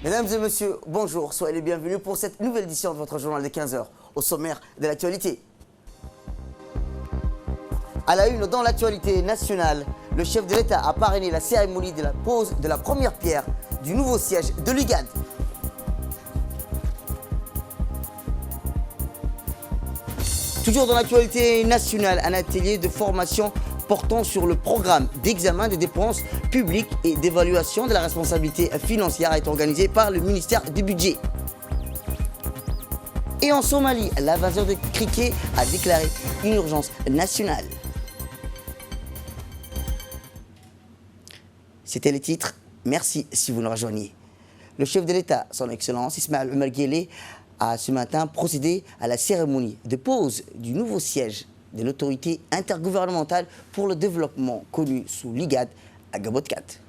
Mesdames et messieurs, bonjour, soyez les bienvenus pour cette nouvelle édition de votre journal de 15h, au sommaire de l'actualité. À la une, dans l'actualité nationale, le chef de l'État a parrainé la cérémonie de la pose de la première pierre du nouveau siège de l'UGAD. Toujours dans l'actualité nationale, un atelier de formation portant sur le programme d'examen des dépenses publiques et d'évaluation de la responsabilité financière est organisé par le ministère du Budget. Et en Somalie, l'invasion de cricket a déclaré une urgence nationale. C'était les titres. Merci si vous nous rejoignez. Le chef de l'État, son Excellence Ismaël Omar Guelleh, a ce matin procédé à la cérémonie de pose du nouveau siège de l'autorité intergouvernementale pour le développement connue sous l'IGAD à Gabot-4.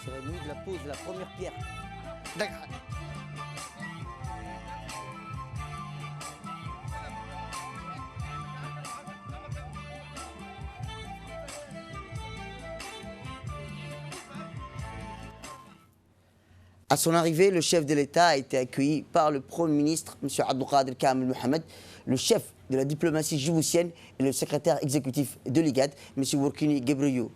Cérémonie de la pose de la première pierre. À son arrivée, le chef de l'État a été accueilli par le Premier ministre, M. Abdelkader Kamel Mohamed, le chef de la diplomatie djiboutienne et le secrétaire exécutif de l'IGAD, M. Workini Gebreyou.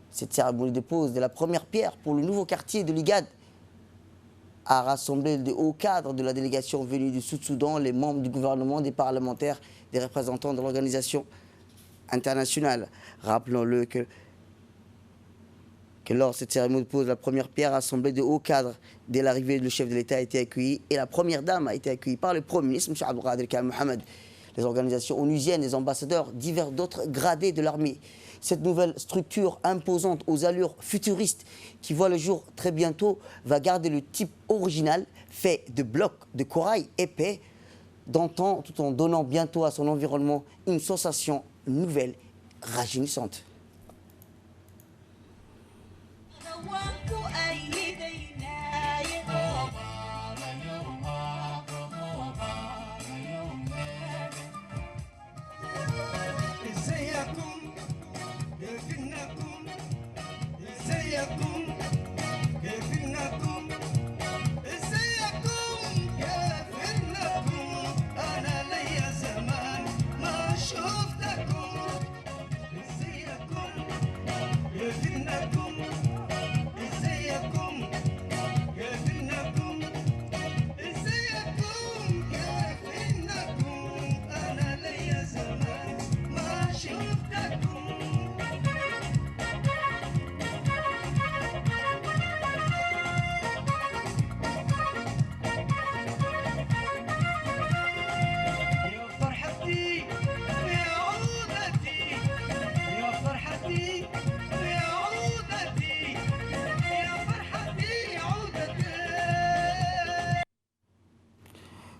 Cette cérémonie de pose de la première pierre pour le nouveau quartier de l'IGAD a rassemblé de hauts cadres de la délégation venue du Sud-Soudan, les membres du gouvernement, des parlementaires, des représentants de l'organisation internationale. Rappelons-le que lors de cette cérémonie de pose de la première pierre, rassemblée de hauts cadres, dès l'arrivée, le chef de l'État a été accueilli et la première dame a été accueillie par le Premier ministre, M. Abdelkader Kamel Mohamed, les organisations onusiennes, les ambassadeurs, divers d'autres gradés de l'armée. Cette nouvelle structure imposante aux allures futuristes qui voit le jour très bientôt va garder le type original fait de blocs de corail épais d'antan tout en donnant bientôt à son environnement une sensation nouvelle, rajeunissante.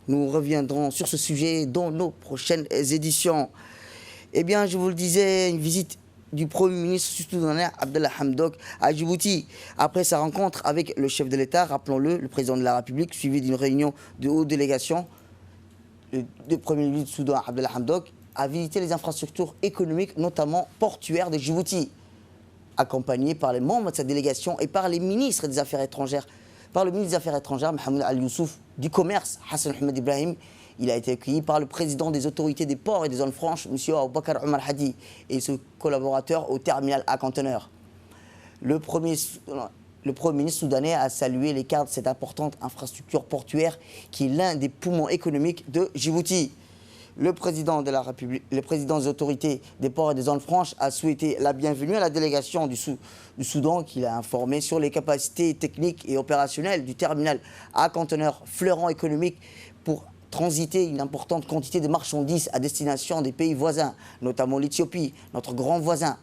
Nous reviendrons sur ce sujet dans nos prochaines éditions. Eh bien, je vous le disais, une visite du Premier ministre sud-soudanais Abdallah Hamdok à Djibouti. Après sa rencontre avec le chef de l'État, rappelons-le, le président de la République, suivi d'une réunion de haute délégation, le Premier ministre du Soudan Abdallah Hamdok a visité les infrastructures économiques, notamment portuaires de Djibouti, accompagné par les membres de sa délégation et par les ministres des Affaires étrangères. Par le ministre des Affaires étrangères, Mohamed Al-Youssouf, du Commerce, Hassan Ahmed Ibrahim. Il a été accueilli par le président des autorités des ports et des zones franches, M. Aboubakar Omar Hadi, et ses collaborateurs au terminal à conteneurs. Le Premier ministre soudanais a salué les cadres de cette importante infrastructure portuaire qui est l'un des poumons économiques de Djibouti. Le président de la République, le président des autorités des ports et des zones franches a souhaité la bienvenue à la délégation du Soudan qu'il a informé sur les capacités techniques et opérationnelles du terminal à conteneurs fleurant économique pour transiter une importante quantité de marchandises à destination des pays voisins, notamment l'Éthiopie, notre grand voisin.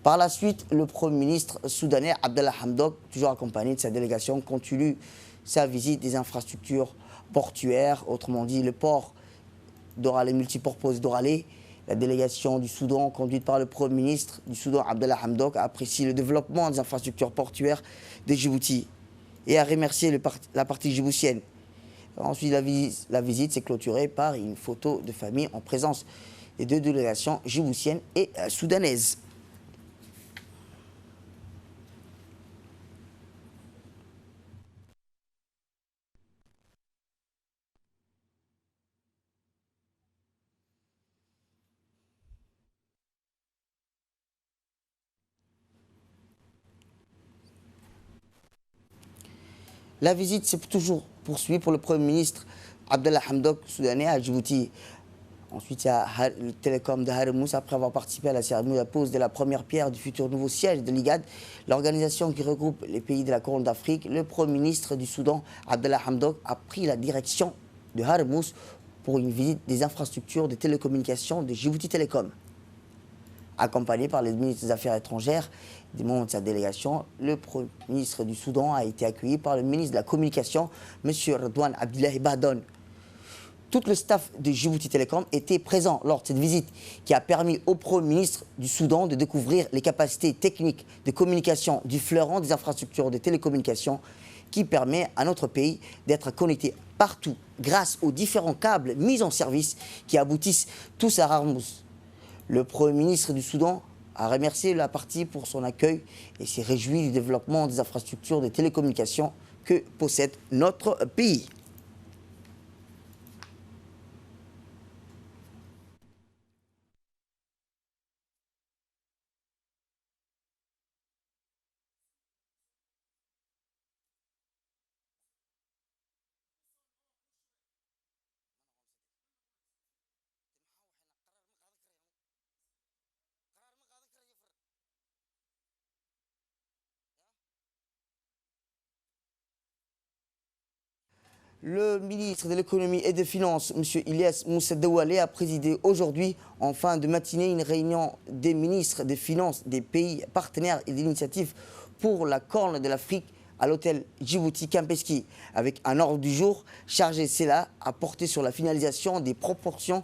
Par la suite, le Premier ministre soudanais Abdallah Hamdok, toujours accompagné de sa délégation, continue sa visite des infrastructures portuaires, autrement dit le port d'Oralé, multipurpose d'Oralé. La délégation du Soudan, conduite par le Premier ministre du Soudan Abdallah Hamdok, a apprécié le développement des infrastructures portuaires de Djibouti et a remercié la partie djiboutienne. Ensuite, la visite s'est clôturée par une photo de famille en présence des deux délégations djiboutiennes et soudanaises. La visite s'est toujours poursuivie pour le Premier ministre Abdallah Hamdok, soudanais, à Djibouti. Ensuite, il y a le télécom de Haremus, après avoir participé à la cérémonie de la pose de la première pierre du futur nouveau siège de l'IGAD, l'organisation qui regroupe les pays de la Corne d'Afrique. Le Premier ministre du Soudan, Abdallah Hamdok, a pris la direction de Haremus pour une visite des infrastructures de télécommunications de Djibouti Télécom. Accompagné par le ministre des Affaires étrangères, des membres de sa délégation, le Premier ministre du Soudan a été accueilli par le ministre de la Communication, M. Redouane Abdullahi Bahdon. Tout le staff de Djibouti Télécom était présent lors de cette visite qui a permis au Premier ministre du Soudan de découvrir les capacités techniques de communication du fleuron des infrastructures de télécommunications qui permet à notre pays d'être connecté partout grâce aux différents câbles mis en service qui aboutissent tous à Haremus. Le Premier ministre du Soudan a remercié la partie pour son accueil et s'est réjoui du développement des infrastructures de télécommunications que possède notre pays. Le ministre de l'économie et des finances, M. Ilyas Moussa Douale, a présidé aujourd'hui, en fin de matinée, une réunion des ministres des Finances des pays partenaires et d'initiatives pour la Corne de l'Afrique à l'hôtel Djibouti Campeski, avec un ordre du jour chargé, c'est là, à porter sur la finalisation des propositions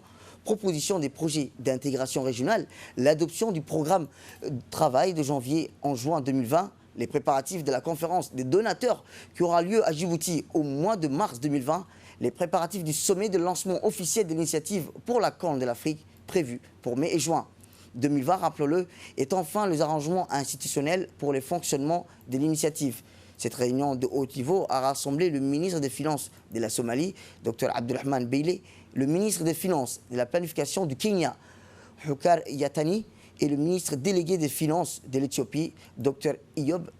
des projets d'intégration régionale, l'adoption du programme de travail de janvier en juin 2020, les préparatifs de la conférence des donateurs qui aura lieu à Djibouti au mois de mars 2020, les préparatifs du sommet de lancement officiel de l'initiative pour la Corne de l'Afrique prévu pour mai et juin 2020, rappelons-le, est enfin les arrangements institutionnels pour le fonctionnement de l'initiative. Cette réunion de haut niveau a rassemblé le ministre des Finances de la Somalie, Dr Abdulrahman Beyle, le ministre des Finances de la Planification du Kenya, Hukar Yatani, et le ministre délégué des Finances de l'Éthiopie, Dr Iyob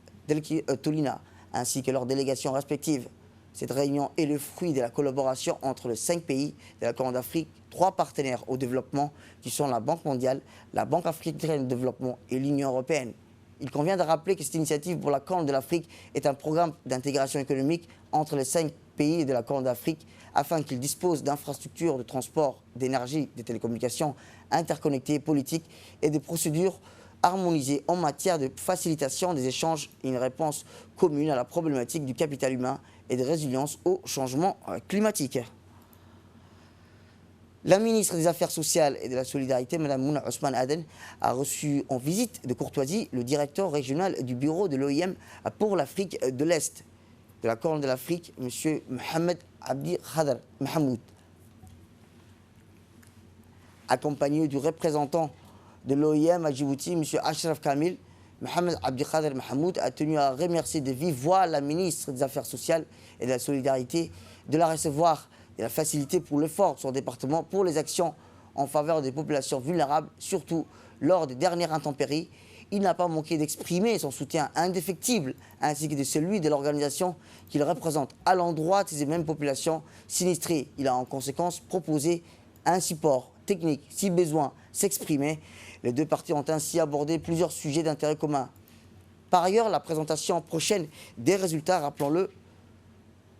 Tolina, ainsi que leurs délégations respectives. Cette réunion est le fruit de la collaboration entre les 5 pays de la Corne d'Afrique, 3 partenaires au développement qui sont la Banque mondiale, la Banque africaine de développement et l'Union européenne. Il convient de rappeler que cette initiative pour la Corne de l'Afrique est un programme d'intégration économique entre les 5 pays de la Corne d'Afrique afin qu'ils disposent d'infrastructures de transport, d'énergie, de télécommunications interconnectées, politiques et de procédures harmonisées en matière de facilitation des échanges et une réponse commune à la problématique du capital humain et de résilience au changement climatique. La ministre des Affaires sociales et de la Solidarité, Mme Mouna Ousmane Aden, a reçu en visite de courtoisie le directeur régional du bureau de l'OIM pour l'Afrique de l'Est, de la Corne de l'Afrique, M. Mohamed Abdi Khader Mahmoud. Accompagné du représentant de l'OIM à Djibouti, M. Ashraf Kamil, Mohamed Abdi Khader Mahmoud a tenu à remercier de vive voix la ministre des Affaires sociales et de la Solidarité de la recevoir et la facilité pour l'effort de son département pour les actions en faveur des populations vulnérables, surtout lors des dernières intempéries. Il n'a pas manqué d'exprimer son soutien indéfectible ainsi que de celui de l'organisation qu'il représente à l'endroit de ces mêmes populations sinistrées. Il a en conséquence proposé un support technique si besoin s'exprimer. Les deux parties ont ainsi abordé plusieurs sujets d'intérêt commun. Par ailleurs, la présentation prochaine des résultats, rappelons-le,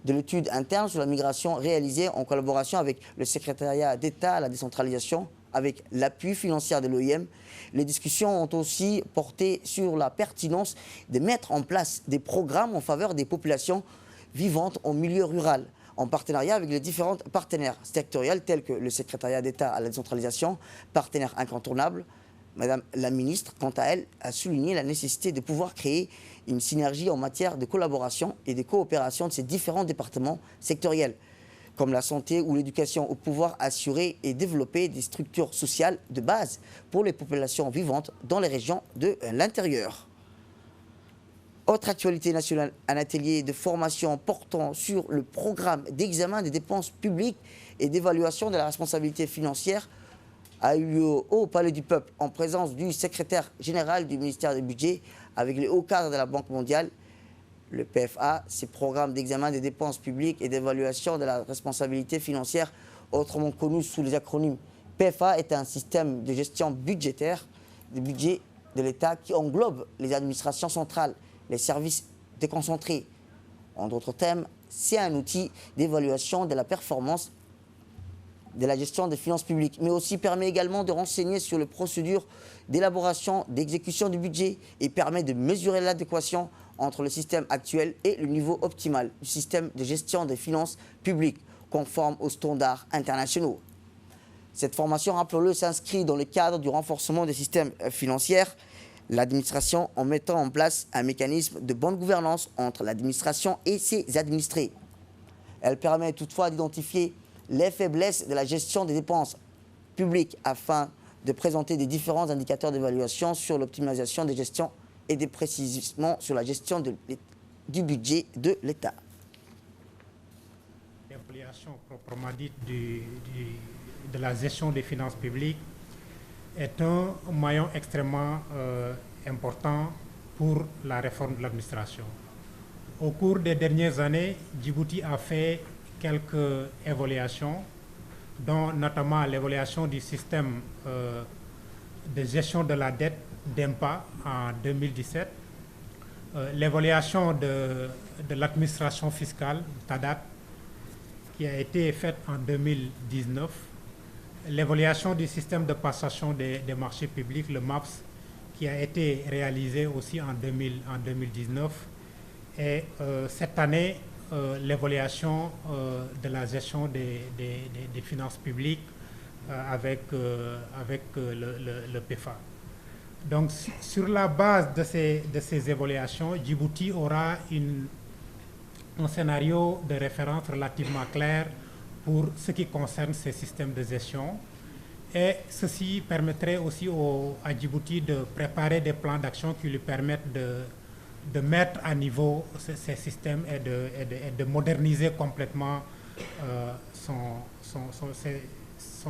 de l'étude interne sur la migration réalisée en collaboration avec le secrétariat d'État à la décentralisation, avec l'appui financier de l'OIM. Les discussions ont aussi porté sur la pertinence de mettre en place des programmes en faveur des populations vivantes en milieu rural, en partenariat avec les différents partenaires sectoriels tels que le secrétariat d'État à la décentralisation, partenaire incontournable. Madame la ministre, quant à elle, a souligné la nécessité de pouvoir créer une synergie en matière de collaboration et de coopération de ces différents départements sectoriels, comme la santé ou l'éducation, pour pouvoir assurer et développer des structures sociales de base pour les populations vivantes dans les régions de l'intérieur. Autre actualité nationale, un atelier de formation portant sur le programme d'examen des dépenses publiques et d'évaluation de la responsabilité financière a eu lieu au Palais du Peuple en présence du secrétaire général du ministère du Budget avec les hauts cadres de la Banque mondiale. Le PFA, c'est Programme d'examen des dépenses publiques et d'évaluation de la responsabilité financière, autrement connu sous les acronymes. PFA est un système de gestion budgétaire du budget de l'État qui englobe les administrations centrales, les services déconcentrés. En d'autres termes, c'est un outil d'évaluation de la performance de la gestion des finances publiques, mais aussi permet également de renseigner sur les procédures d'élaboration, d'exécution du budget et permet de mesurer l'adéquation entre le système actuel et le niveau optimal du système de gestion des finances publiques, conforme aux standards internationaux. Cette formation, rappelons-le, s'inscrit dans le cadre du renforcement des systèmes financiers, l'administration en mettant en place un mécanisme de bonne gouvernance entre l'administration et ses administrés. Elle permet toutefois d'identifier les faiblesses de la gestion des dépenses publiques afin de présenter des différents indicateurs d'évaluation sur l'optimisation des gestions et des précisions sur la gestion du budget de l'État. L'évaluation proprement dite de la gestion des finances publiques est un maillon extrêmement important pour la réforme de l'administration. Au cours des dernières années, Djibouti a fait quelques évaluations, dont notamment l'évaluation du système de gestion de la dette d'IMPA en 2017, l'évaluation de l'administration fiscale, TADAT, qui a été faite en 2019, l'évaluation du système de passation des marchés publics, le MAPS, qui a été réalisé aussi en 2019, et cette année, l'évaluation de la gestion des finances publiques avec le PFA. Donc, sur la base de ces évaluations, Djibouti aura un scénario de référence relativement clair pour ce qui concerne ces systèmes de gestion. Et ceci permettrait aussi à Djibouti de préparer des plans d'action qui lui permettent de mettre à niveau ces systèmes et de moderniser complètement son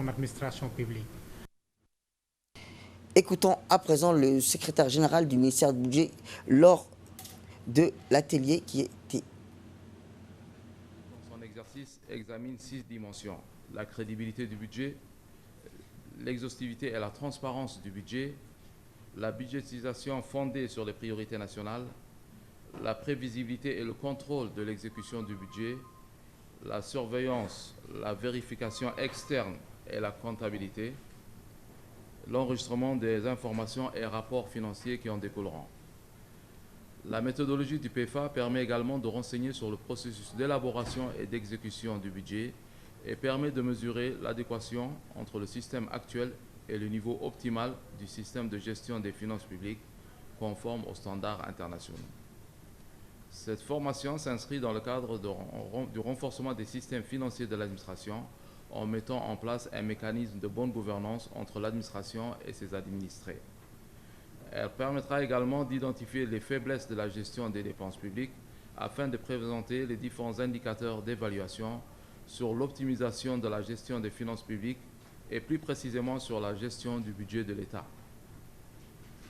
administration publique. Écoutons à présent le secrétaire général du ministère du Budget lors de l'atelier qui était. Son exercice examine 6 dimensions: la crédibilité du budget, l'exhaustivité et la transparence du budget, la budgétisation fondée sur les priorités nationales, la prévisibilité et le contrôle de l'exécution du budget, la surveillance, la vérification externe et la comptabilité, l'enregistrement des informations et rapports financiers qui en découleront. La méthodologie du PFA permet également de renseigner sur le processus d'élaboration et d'exécution du budget et permet de mesurer l'adéquation entre le système actuel et le niveau optimal du système de gestion des finances publiques conforme aux standards internationaux. Cette formation s'inscrit dans le cadre du renforcement des systèmes financiers de l'administration en mettant en place un mécanisme de bonne gouvernance entre l'administration et ses administrés. Elle permettra également d'identifier les faiblesses de la gestion des dépenses publiques afin de présenter les différents indicateurs d'évaluation sur l'optimisation de la gestion des finances publiques et plus précisément sur la gestion du budget de l'État.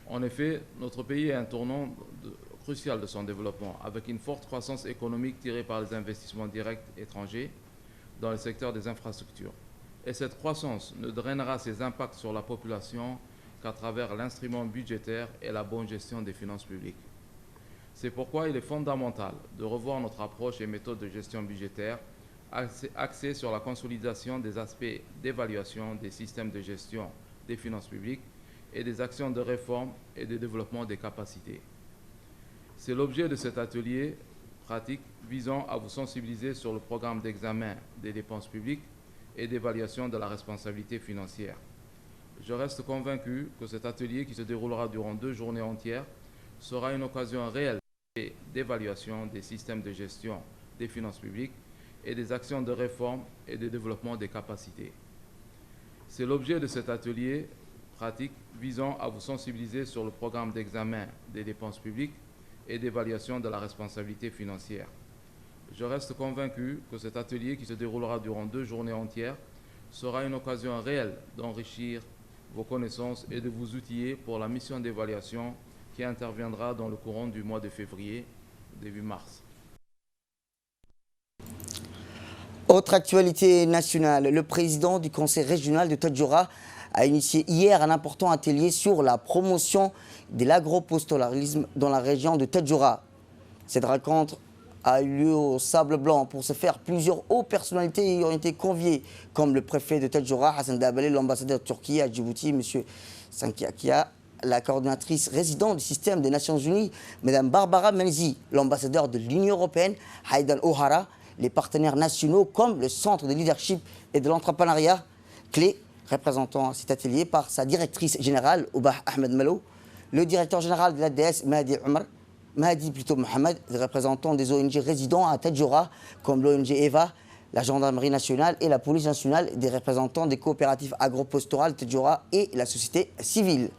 En effet, notre pays est à un tournant crucial de son développement, avec une forte croissance économique tirée par les investissements directs étrangers dans le secteur des infrastructures. Et cette croissance ne drainera ses impacts sur la population qu'à travers l'instrument budgétaire et la bonne gestion des finances publiques. C'est pourquoi il est fondamental de revoir notre approche et méthode de gestion budgétaire axée sur la consolidation des aspects d'évaluation des systèmes de gestion des finances publiques et des actions de réforme et de développement des capacités. C'est l'objet de cet atelier pratique visant à vous sensibiliser sur le programme d'examen des dépenses publiques et d'évaluation de la responsabilité financière. Je reste convaincu que cet atelier, qui se déroulera durant 2 journées entières, sera une occasion réelle d'évaluation des systèmes de gestion des finances publiques et des actions de réforme et de développement des capacités. C'est l'objet de cet atelier pratique visant à vous sensibiliser sur le programme d'examen des dépenses publiques et d'évaluation de la responsabilité financière. Je reste convaincu que cet atelier, qui se déroulera durant 2 journées entières, sera une occasion réelle d'enrichir vos connaissances et de vous outiller pour la mission d'évaluation qui interviendra dans le courant du mois de février, début mars. Autre actualité nationale, le président du conseil régional de Tadjoura a initié hier un important atelier sur la promotion de l'agropastoralisme dans la région de Tadjoura. Cette rencontre a eu lieu au Sable Blanc. Pour ce faire, plusieurs hautes personnalités y ont été conviées, comme le préfet de Tadjoura, Hassan Dabale, l'ambassadeur de Turquie à Djibouti, M. Sankiakia, la coordinatrice résidente du système des Nations Unies, Mme Barbara Menzi, l'ambassadeur de l'Union européenne, Haïdan O'Hara, les partenaires nationaux comme le Centre de leadership et de l'entrepreneuriat clé, représentant cet atelier par sa directrice générale, Oubah Ahmed Malo, le directeur général de l'ADS, Mahdi Mohamed, des représentants des ONG résidents à Tadjoura, comme l'ONG EVA, la gendarmerie nationale et la police nationale, des représentants des coopératives agropastorales Tadjoura et la société civile.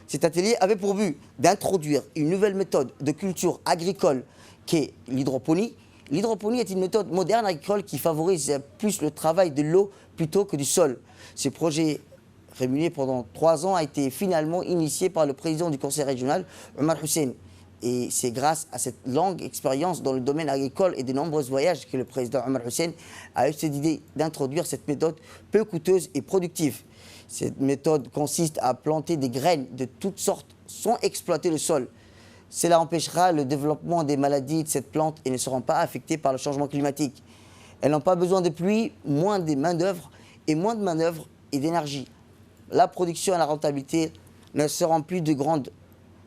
Cet atelier avait pour but d'introduire une nouvelle méthode de culture agricole qu'est l'hydroponie. L'hydroponie est une méthode moderne agricole qui favorise plus le travail de l'eau plutôt que du sol. Ce projet, rémunéré pendant 3 ans, a été finalement initié par le président du conseil régional, Omar Hussein. Et c'est grâce à cette longue expérience dans le domaine agricole et de nombreux voyages que le président Omar Hussein a eu cette idée d'introduire cette méthode peu coûteuse et productive. Cette méthode consiste à planter des graines de toutes sortes sans exploiter le sol. Cela empêchera le développement des maladies de cette plante et ne seront pas affectées par le changement climatique. Elles n'ont pas besoin de pluie, moins de main-d'œuvre et d'énergie. La production et la rentabilité ne seront plus de grandes.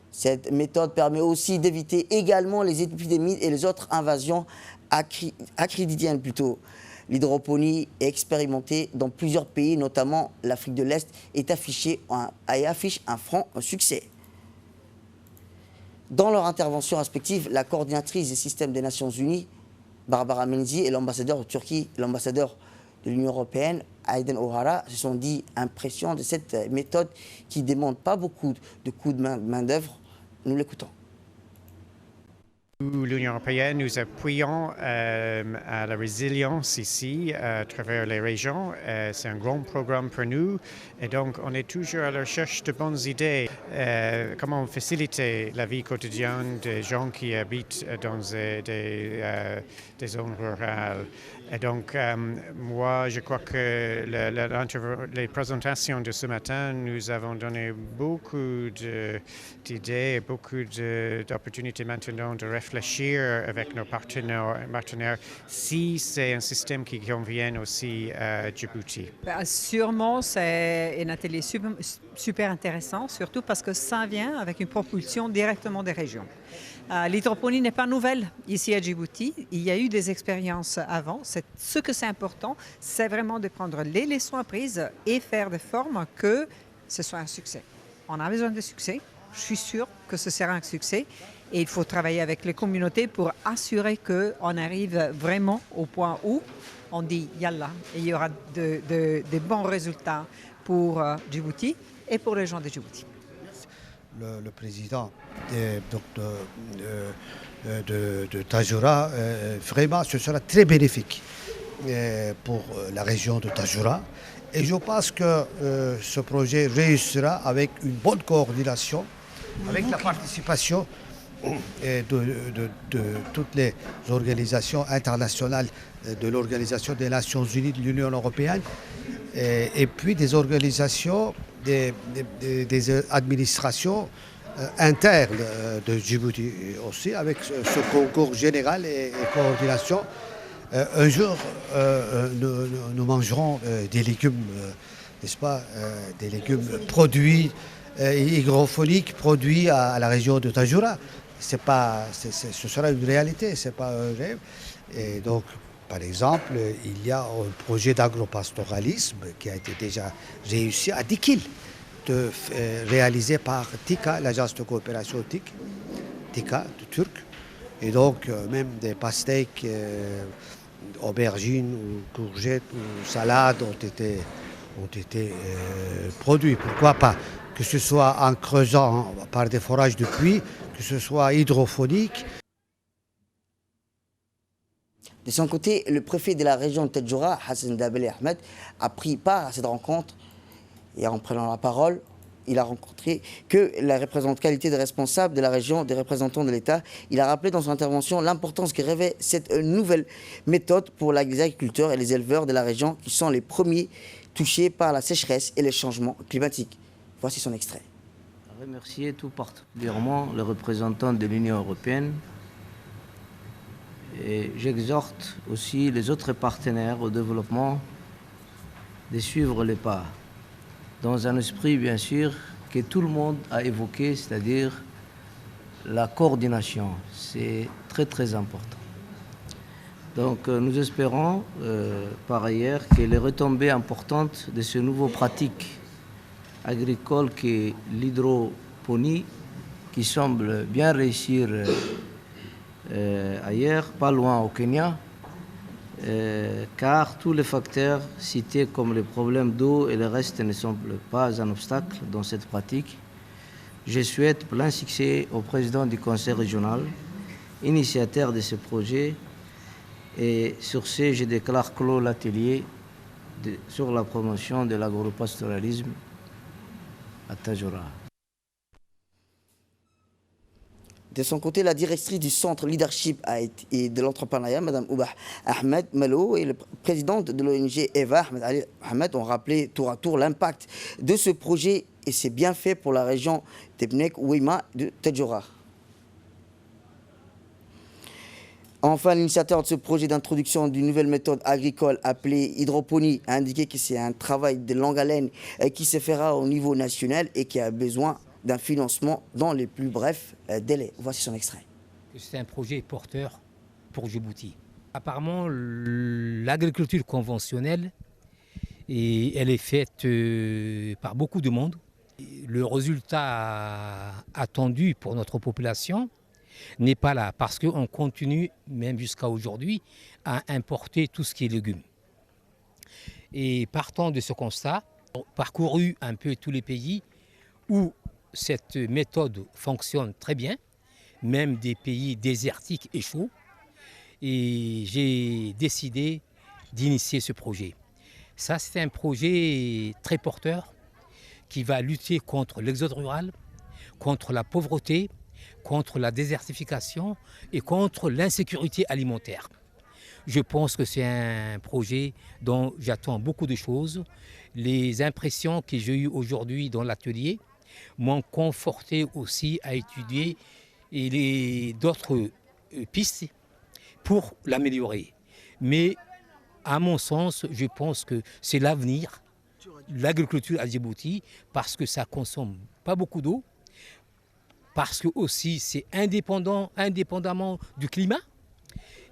Cette méthode permet aussi d'éviter également les épidémies et les autres invasions acrididiennes plutôt. L'hydroponie est expérimentée dans plusieurs pays, notamment l'Afrique de l'Est, et affiche un franc succès. Dans leur intervention respective, la coordinatrice des systèmes des Nations Unies, Barbara Menzi, et l'ambassadeur de Turquie, l'ambassadeur de l'Union européenne, Haïdan O'Hara, se sont dit impressionnés de cette méthode qui ne demande pas beaucoup de coûts de main-d'œuvre. Nous l'écoutons. L'Union européenne, nous appuyons à la résilience ici à travers les régions. C'est un grand programme pour nous et donc on est toujours à la recherche de bonnes idées. Comment faciliter la vie quotidienne des gens qui habitent dans des zones rurales. Et donc, moi, je crois que les présentations de ce matin, nous avons donné beaucoup d'idées, beaucoup d'opportunités maintenant de réfléchir avec nos partenaires si c'est un système qui convient aussi à Djibouti. Sûrement, c'est un atelier super intéressant, surtout parce que ça vient avec une propulsion directement des régions. L'hydroponie n'est pas nouvelle ici à Djibouti. Il y a eu des expériences avant. Ce que c'est important, c'est vraiment de prendre les leçons apprises et faire de forme que ce soit un succès. On a besoin de succès. Je suis sûre que ce sera un succès. Et il faut travailler avec les communautés pour assurer qu'on arrive vraiment au point où on dit « Yallah » et il y aura de bons résultats pour Djibouti et pour les gens de Djibouti. Le président de Tadjoura, vraiment, ce sera très bénéfique pour la région de Tadjoura. Et je pense que ce projet réussira avec une bonne coordination, avec la participation de toutes les organisations internationales, de l'Organisation des Nations Unies, de l'Union européenne, et puis des organisations, des administrations interne de Djibouti aussi, avec ce concours général et coordination. Un jour, nous mangerons des légumes, n'est-ce pas, des légumes produits, hygrophoniques, produits à la région de Tadjoura. Ce sera une réalité, ce n'est pas un rêve. Et donc, par exemple, il y a un projet d'agropastoralisme qui a été déjà réussi à Dikil, réalisé par TICA, l'agence de coopération TICA, turc. Et donc, même des pastèques, aubergines ou courgettes ou salades ont été produits. Pourquoi pas? Que ce soit en creusant par des forages de puits, que ce soit hydrophonique. De son côté, le préfet de la région de Tadjoura, Hassan Dabeli Ahmed, a pris part à cette rencontre et en prenant la parole, il a rencontré que la qualité de responsable de la région, des représentants de l'État. Il a rappelé dans son intervention l'importance que revêt cette nouvelle méthode pour les agriculteurs et les éleveurs de la région qui sont les premiers touchés par la sécheresse et les changements climatiques. Voici son extrait. Remercier tout particulièrement les représentants de l'Union européenne et j'exhorte aussi les autres partenaires au développement de suivre les pas dans un esprit bien sûr que tout le monde a évoqué, c'est-à-dire la coordination. C'est très très important. Donc nous espérons par ailleurs que les retombées importantes de ce nouveau pratique agricole qu'est l'hydroponie, qui semble bien réussir ailleurs, pas loin au Kenya, car tous les facteurs cités comme les problèmes d'eau et le reste ne semblent pas un obstacle dans cette pratique. Je souhaite plein succès au président du conseil régional, initiateur de ce projet, et sur ce, je déclare clos l'atelier sur la promotion de l'agropastoralisme à Tadjoura. De son côté, la directrice du centre leadership et de l'entrepreneuriat, Mme Oubah Ahmed Malo, et le président de l'ONG EVA, Ahmed Ali Ahmed, ont rappelé tour à tour l'impact de ce projet et ses bienfaits pour la région Tebnek-Ouima de Tadjoura. Enfin, l'initiateur de ce projet d'introduction d'une nouvelle méthode agricole appelée hydroponie a indiqué que c'est un travail de longue haleine qui se fera au niveau national et qui a besoin d'un financement dans les plus brefs délais. Voici son extrait. C'est un projet porteur pour Djibouti. Apparemment, l'agriculture conventionnelle, elle est faite par beaucoup de monde. Le résultat attendu pour notre population n'est pas là parce qu'on continue, même jusqu'à aujourd'hui, à importer tout ce qui est légumes. Et partant de ce constat, on a parcouru un peu tous les pays où cette méthode fonctionne très bien, même des pays désertiques et chauds. Et j'ai décidé d'initier ce projet. Ça, c'est un projet très porteur qui va lutter contre l'exode rural, contre la pauvreté, contre la désertification et contre l'insécurité alimentaire. Je pense que c'est un projet dont j'attends beaucoup de choses. Les impressions que j'ai eues aujourd'hui dans l'atelier m'ont conforté aussi à étudier d'autres pistes pour l'améliorer. Mais à mon sens, je pense que c'est l'avenir, l'agriculture à Djibouti, parce que ça ne consomme pas beaucoup d'eau, parce que aussi c'est indépendamment du climat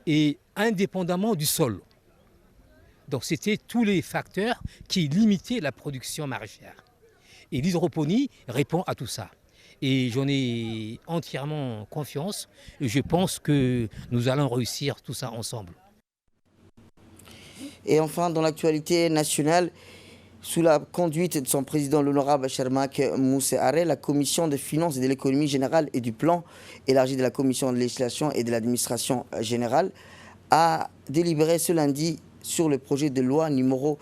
et indépendamment du sol. Donc c'était tous les facteurs qui limitaient la production maraîchère. Et l'hydroponie répond à tout ça. Et j'en ai entièrement confiance et je pense que nous allons réussir tout ça ensemble. Et enfin, dans l'actualité nationale, sous la conduite de son président, l'honorable Shermak Moussé Aré, la commission des finances et de l'économie générale et du plan, élargie de la commission de législation et de l'administration générale, a délibéré ce lundi sur le projet de loi numéro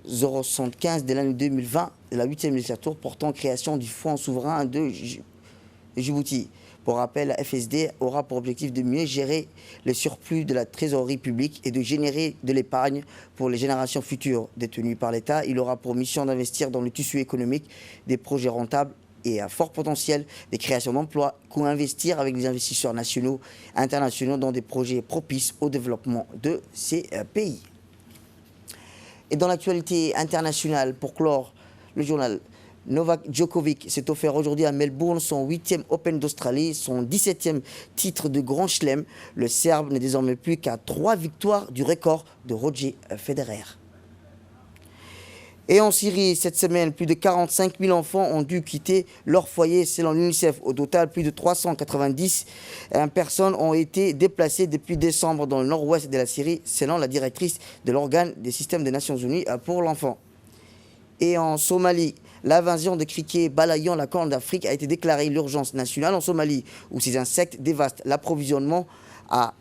075 de l'année 2020 de la 8e législature portant création du Fonds souverain de Djibouti. Pour rappel, la FSD aura pour objectif de mieux gérer le surplus de la trésorerie publique et de générer de l'épargne pour les générations futures. Détenu par l'État, il aura pour mission d'investir dans le tissu économique des projets rentables et à fort potentiel de création d'emplois, co-investir avec les investisseurs nationaux et internationaux dans des projets propices au développement de ces pays. Et dans l'actualité internationale, pour clore le journal, Novak Djokovic s'est offert aujourd'hui à Melbourne son 8e Open d'Australie, son 17e titre de Grand Chelem. Le Serbe n'est désormais plus qu'à 3 victoires du record de Roger Federer. Et en Syrie, cette semaine, plus de 45 000 enfants ont dû quitter leur foyer selon l'UNICEF. Au total, plus de 390 personnes ont été déplacées depuis décembre dans le nord-ouest de la Syrie, selon la directrice de l'organe des systèmes des Nations Unies pour l'enfant. Et en Somalie, l'invasion de criquets balayant la Corne d'Afrique a été déclarée l'urgence nationale en Somalie, où ces insectes dévastent l'approvisionnement, a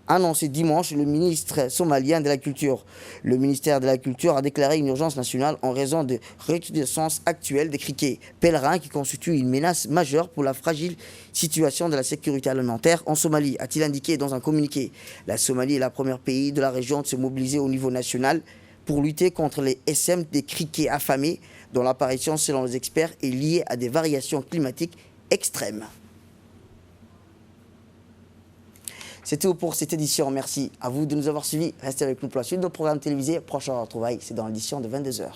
annoncé dimanche le ministre somalien de la Culture. Le ministère de la Culture a déclaré une urgence nationale en raison de recrudescence actuelle des criquets pèlerins qui constituent une menace majeure pour la fragile situation de la sécurité alimentaire en Somalie, a-t-il indiqué dans un communiqué. La Somalie est le premier pays de la région de se mobiliser au niveau national pour lutter contre les SM des criquets affamés, dont l'apparition, selon les experts, est liée à des variations climatiques extrêmes. C'est tout pour cette édition. Merci à vous de nous avoir suivis. Restez avec nous pour la suite de nos programmes télévisés. Prochain retrouvailles, c'est dans l'édition de 22h.